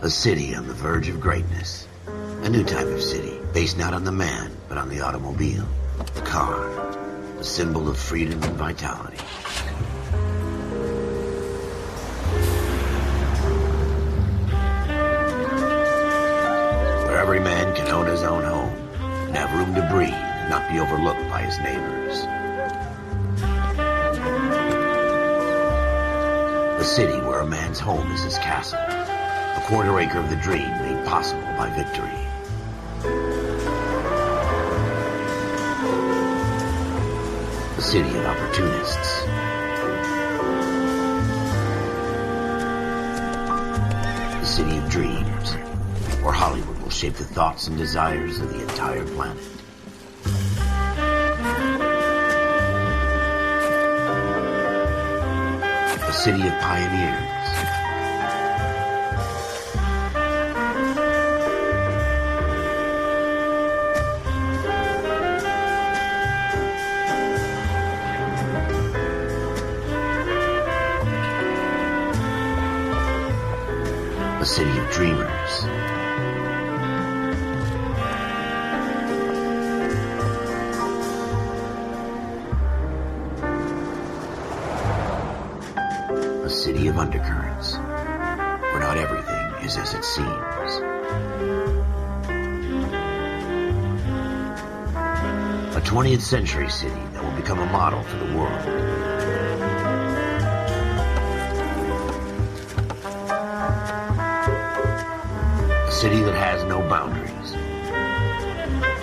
A city on the verge of greatness. A new type of city, based not on the man, but on the automobile. The car. The symbol of freedom and vitality. Where every man can own his own home, and have room to breathe, and not be overlooked by his neighbors. A city where a man's home is his castle. A quarter acre of the dream made possible by victory. A city of opportunists. A city of dreams, where Hollywood will shape the thoughts and desires of the entire planet. A city of pioneers. A city of dreamers. A city of undercurrents, where not everything is as it seems. A 20th century city that will become a model for the world. A city that has no boundaries,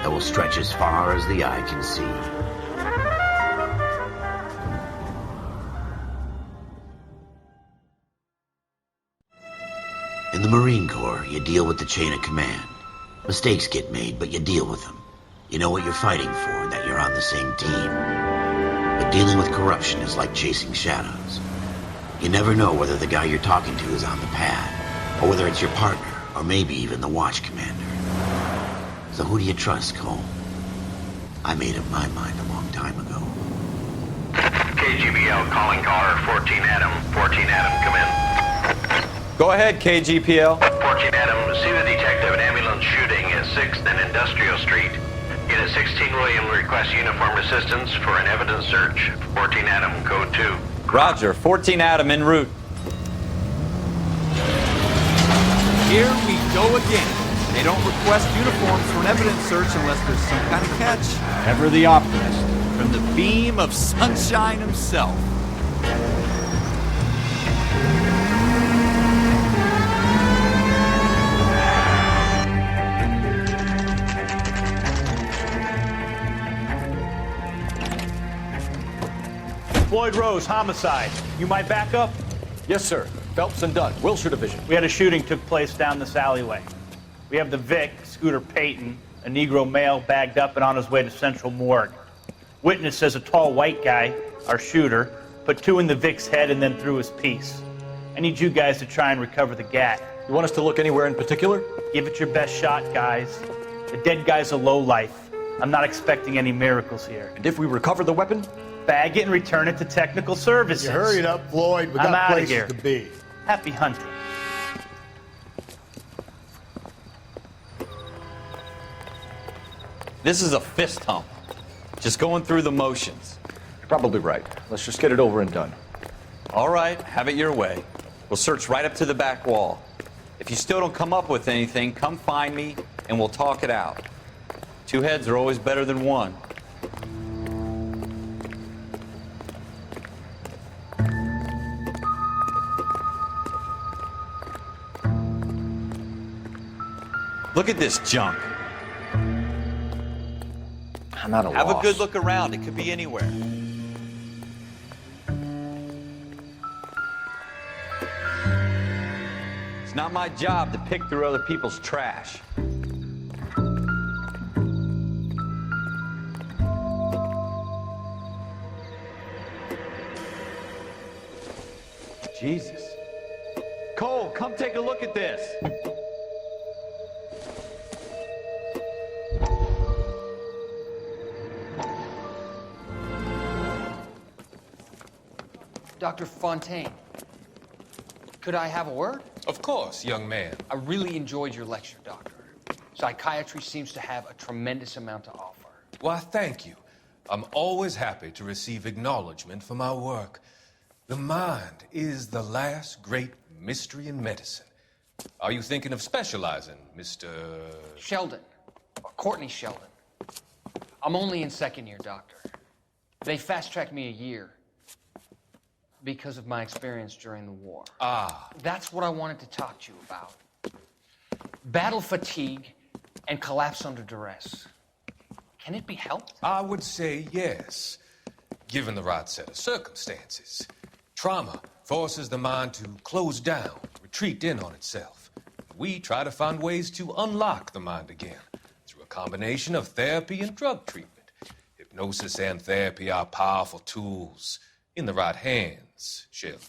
that will stretch as far as the eye can see. In the Marine Corps, you deal with the chain of command. Mistakes get made, but you deal with them. You know what you're fighting for and that you're on the same team. But dealing with corruption is like chasing shadows. You never know whether the guy you're talking to is on the pad, or whether it's your partner, or maybe even the watch commander. So who do you trust, Cole? I made up my mind a long time ago. KGBL calling caller 14 Adam. 14 Adam, come in. Go ahead, KGPL. 14 Adam, see the detective, an ambulance shooting at 6th and Industrial Street. Unit 16 William requests uniformed assistance for an evidence search. 14 Adam, code 2. Roger, 14 Adam en route. Here we go again. They don't request uniforms for an evidence search unless there's some kind of catch. Ever the optimist. From the beam of sunshine himself. Floyd Rose, homicide. You might back up? Yes, sir. Phelps and Dunn, Wilshire Division. We had a shooting took place down this alleyway. We have the Vic, Scooter Payton, a Negro male bagged up and on his way to Central Morgue. Witness says a tall white guy, our shooter, put 2 in the Vic's head and then threw his piece. I need you guys to try and recover the gat. You want us to look anywhere in particular? Give it your best shot, guys. The dead guy's a lowlife. I'm not expecting any miracles here. And if we recover the weapon? Bag it and return it to technical services. You hurry it up, Floyd. We I'm got outta places here. to be. Happy hunting. This is a fist hump. Just going through the motions. You're probably right. Let's just get it over and done. All right, have it your way. We'll search right up to the back wall. If you still don't come up with anything, come find me and we'll talk it out. 2 heads are always better than 1. Look at this junk. I'm at a Have loss. a good look around. It could be anywhere. It's not my job to pick through other people's trash. Jesus. Cole, come take a look at this. Dr. Fontaine. Could I have a word? Of course, young man. I really enjoyed your lecture, Doctor. Psychiatry seems to have a tremendous amount to offer. Why, thank you. I'm always happy to receive acknowledgement for my work. The mind is the last great mystery in medicine. Are you thinking of specializing, Mr. Sheldon. Courtney Sheldon. I'm only in second year, Doctor. They fast-tracked me a year because of my experience during the war. Ah. That's what I wanted to talk to you about. Battle fatigue and collapse under duress. Can it be helped? I would say yes, given the right set of circumstances. Trauma forces the mind to close down, retreat in on itself. We try to find ways to unlock the mind again through a combination of therapy and drug treatment. Hypnosis and therapy are powerful tools in the right hands, Sheldon.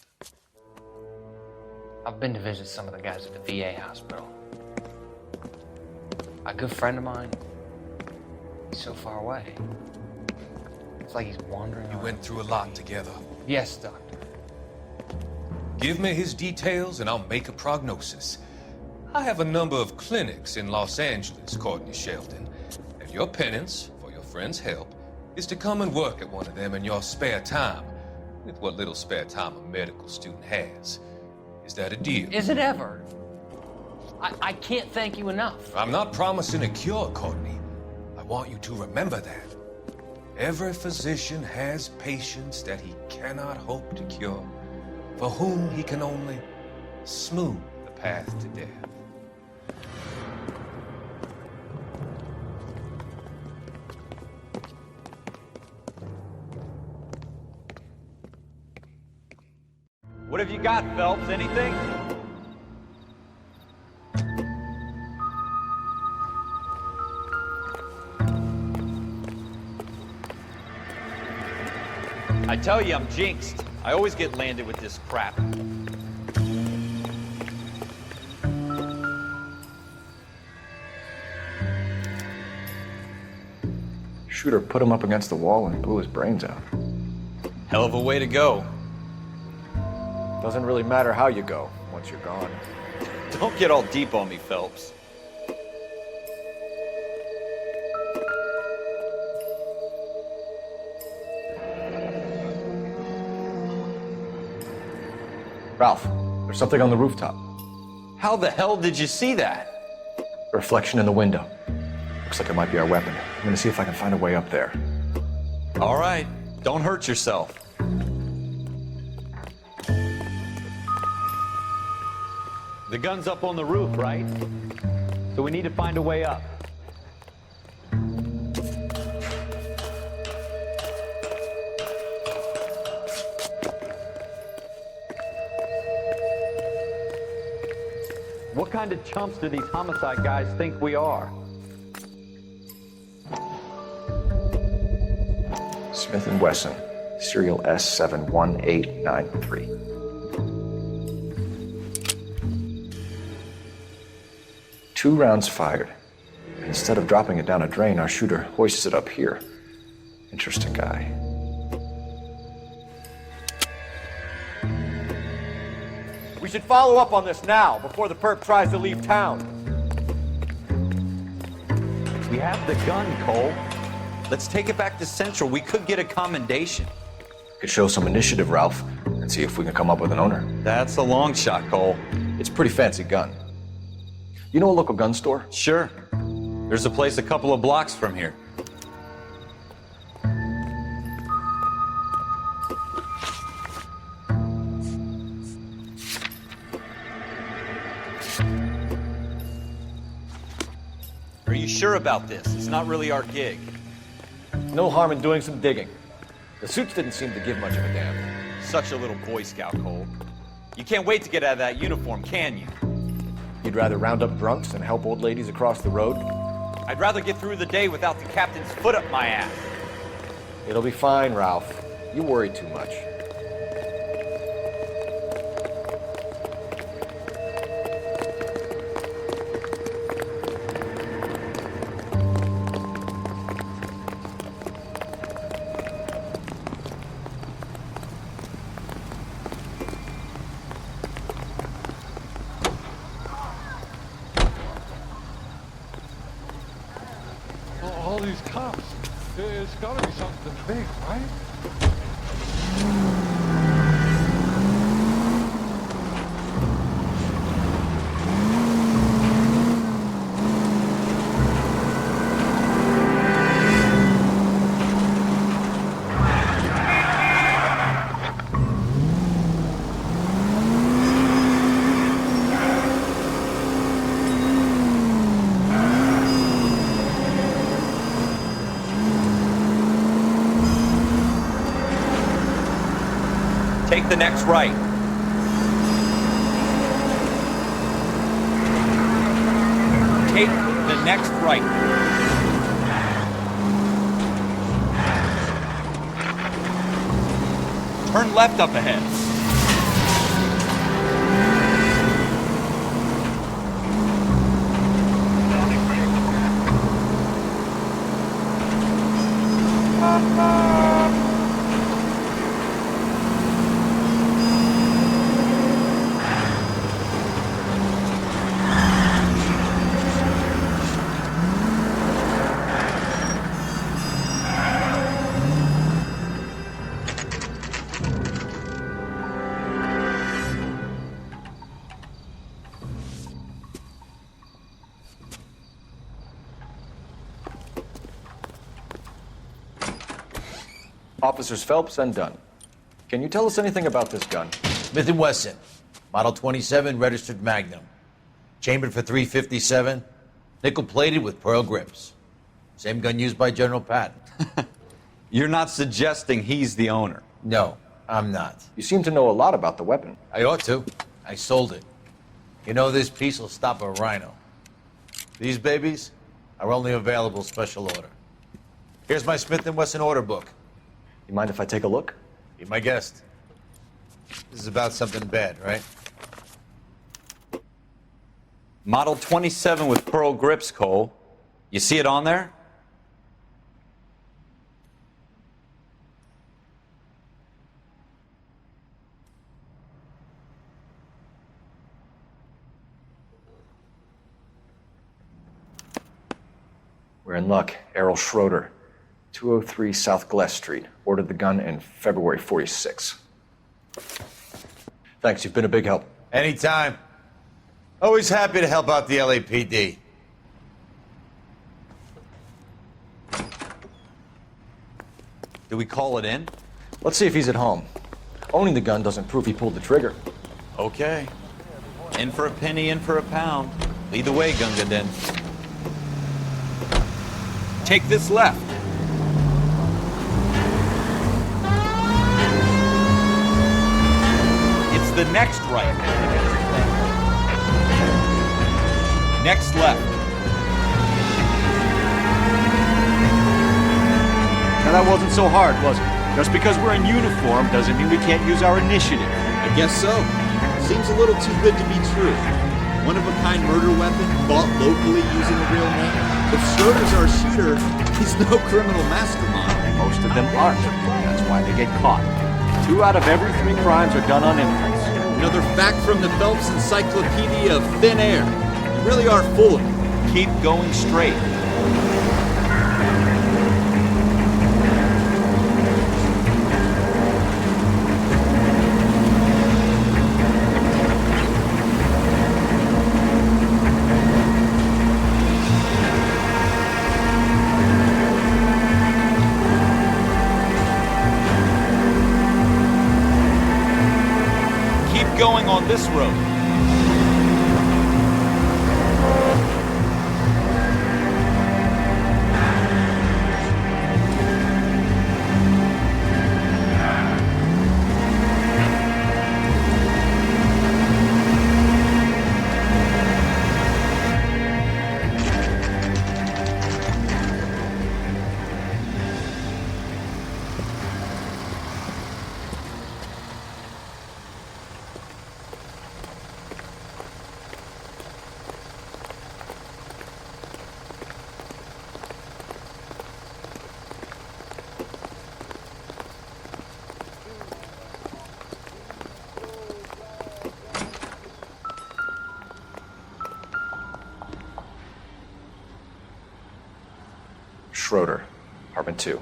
I've been to visit some of the guys at the VA hospital. A good friend of mine, he's so far away. It's like he's wandering You around. went through a lot together. Yes, Doctor. Give me his details and I'll make a prognosis. I have a number of clinics in Los Angeles, Courtney Sheldon, and your penance for your friend's help is to come and work at one of them in your spare time, with what little spare time a medical student has. Is that a deal? Is it ever? I can't thank you enough. I'm not promising a cure, Courtney. I want you to remember that. Every physician has patients that he cannot hope to cure, for whom he can only smooth the path to death. What have you got, Phelps? Anything? I tell you, I'm jinxed. I always get landed with this crap. Shooter put him up against the wall and blew his brains out. Hell of a way to go. Doesn't really matter how you go once you're gone. Don't get all deep on me, Phelps. Ralph, there's something on the rooftop. How the hell did you see that? A reflection in the window. Looks like it might be our weapon. I'm gonna see if I can find a way up there. All right, don't hurt yourself. The gun's up on the roof, right? So we need to find a way up. What kind of chumps do these homicide guys think we are? Smith & Wesson, serial S71893. Two rounds fired. Instead of dropping it down a drain, our shooter hoists it up here. Interesting guy. We should follow up on this now, before the perp tries to leave town. We have the gun, Cole. Let's take it back to Central. We could get a commendation. Could show some initiative, Ralph, and see if we can come up with an owner. That's a long shot, Cole. It's a pretty fancy gun. You know a local gun store? Sure. There's a place a couple of blocks from here. Are you sure about this? It's not really our gig. No harm in doing some digging. The suits didn't seem to give much of a damn. Such a little Boy Scout, Cole. You can't wait to get out of that uniform, can you? You'd rather round up drunks than help old ladies across the road? I'd rather get through the day without the captain's foot up my ass. It'll be fine, Ralph. You worry too much. It's cops. It's gotta be something big, right? Take the next right. Take the next right. Turn left up ahead. Officers Phelps and Dunn. Can you tell us anything about this gun? Smith & Wesson, Model 27, registered Magnum. Chambered for .357, nickel-plated with pearl grips. Same gun used by General Patton. You're not suggesting he's the owner. No, I'm not. You seem to know a lot about the weapon. I ought to. I sold it. You know, this piece will stop a rhino. These babies are only available special order. Here's my Smith & Wesson order book. You mind if I take a look? Be my guest. This is about something bad, right? Model 27 with pearl grips, Cole. You see it on there? We're in luck. Errol Schroeder, 203 South Glass Street. Ordered the gun in February '46. Thanks, you've been a big help. Anytime. Always happy to help out the LAPD. Do we call it in? Let's see if he's at home. Owning the gun doesn't prove he pulled the trigger. Okay. In for a penny, in for a pound. Lead the way, Gunga Den. Take this left. It's the next right. Next left. Now that wasn't so hard, was it? Just because we're in uniform doesn't mean we can't use our initiative. I guess so. Seems a little too good to be true. One-of-a-kind murder weapon bought locally using a real name. If Schroeder's our shooter, he's no criminal mastermind. Most of them aren't. That's why they get caught. 2 out of every 3 crimes are done on impulse. Another fact from the Phelps Encyclopedia of Thin Air. You really are full of it. Keep going straight. Going on this road. Schroeder, apartment 2.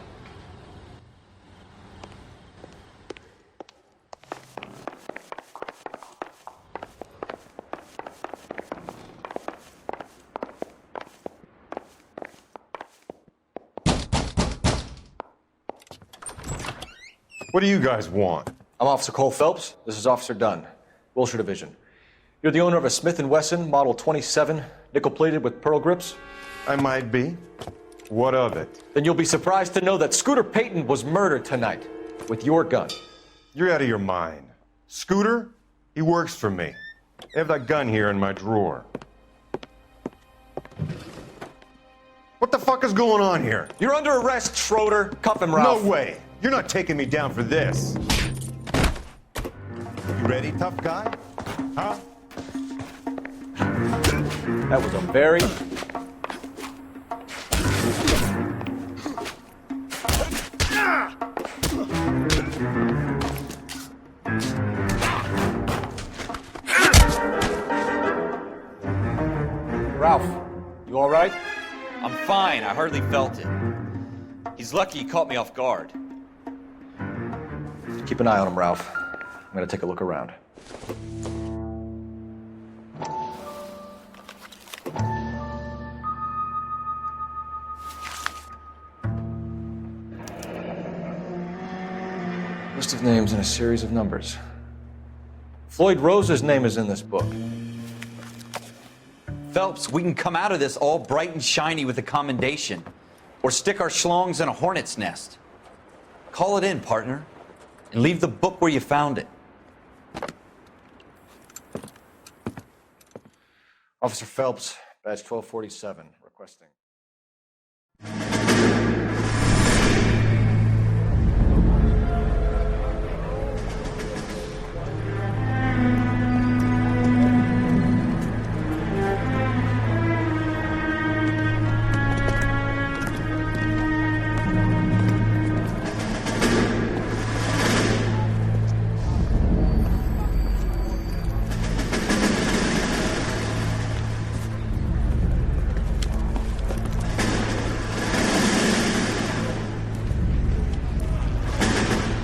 What do you guys want? I'm Officer Cole Phelps. This is Officer Dunn, Wilshire Division. You're the owner of a Smith & Wesson Model 27, nickel-plated with pearl grips? I might be. What of it? Then you'll be surprised to know that Scooter Payton was murdered tonight with your gun. You're out of your mind. Scooter? He works for me. I have that gun here in my drawer. What the fuck is going on here? You're under arrest, Schroeder. Cuff him, Ralph. No way. You're not taking me down for this. You ready, tough guy? Huh? That was a very... Ralph, you all right? I'm fine. I hardly felt it. He's lucky he caught me off guard. Keep an eye on him, Ralph. I'm gonna take a look around. List of names and a series of numbers. Floyd Rose's name is in this book. Phelps, we can come out of this all bright and shiny with a commendation, or stick our schlongs in a hornet's nest. Call it in, partner, and leave the book where you found it. Officer Phelps, badge 1247, requesting.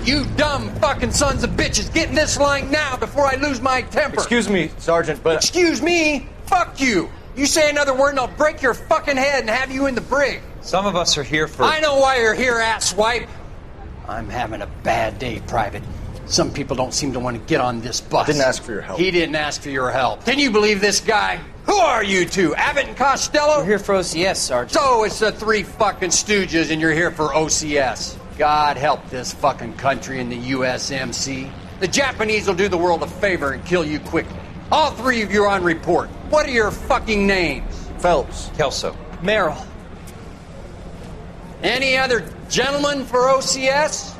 You dumb fucking sons of bitches, get in this line now before I lose my temper. Excuse me, Sergeant, but... Excuse me? Fuck you. You say another word and I'll break your fucking head and have you in the brig. Some of us are here for... I know why you're here, asswipe. I'm having a bad day, Private. Some people don't seem to want to get on this bus. I didn't ask for your help. He didn't ask for your help. Can you believe this guy? Who are you two? Abbott and Costello? We're here for OCS, Sergeant. So it's the three fucking stooges and you're here for OCS. God help this fucking country and the USMC. The Japanese will do the world a favor and kill you quickly. All three of you are on report. What are your fucking names? Phelps. Kelso. Merrill. Any other gentlemen for OCS?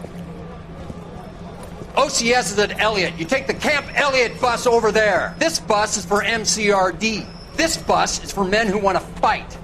OCS is at Elliott. You take the Camp Elliott bus over there. This bus is for MCRD. This bus is for men who want to fight.